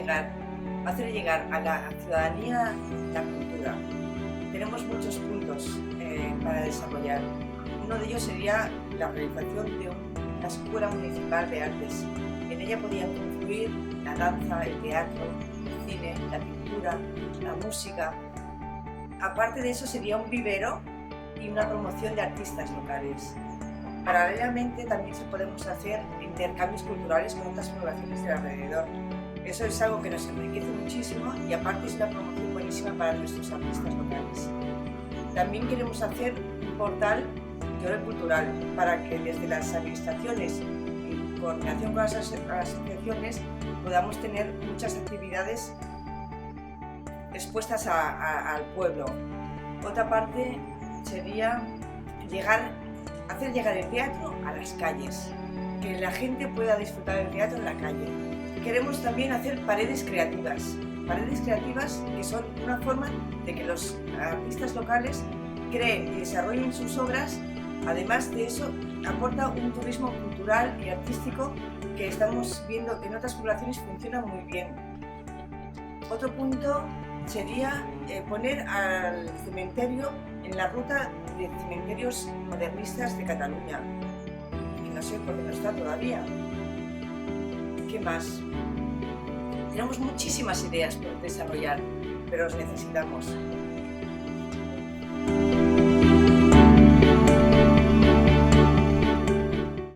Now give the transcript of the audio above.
hacer llegar a la ciudadanía la cultura. Tenemos muchos puntos para desarrollar. Uno de ellos sería la realización de una escuela municipal de artes. En ella podían confluir la danza, el teatro, el cine, la pintura, la música. Aparte de eso sería un vivero y una promoción de artistas locales. Paralelamente también podemos hacer intercambios culturales con otras poblaciones del alrededor. Eso es algo que nos enriquece muchísimo y aparte es una promoción buenísima para nuestros artistas locales. También queremos hacer un portal de orden cultural para que desde las administraciones, en coordinación con las asociaciones, podamos tener muchas actividades expuestas al pueblo. Otra parte sería hacer llegar el teatro a las calles, que la gente pueda disfrutar del teatro en la calle. Queremos también hacer paredes creativas que son una forma de que los artistas locales creen y desarrollen sus obras. Además de eso, aporta un turismo cultural y artístico que estamos viendo que en otras poblaciones funciona muy bien. Otro punto sería poner al cementerio en la ruta de cementerios modernistas de Cataluña, que no sé por qué no está todavía. ¿Qué más? Tenemos muchísimas ideas por desarrollar, pero los necesitamos.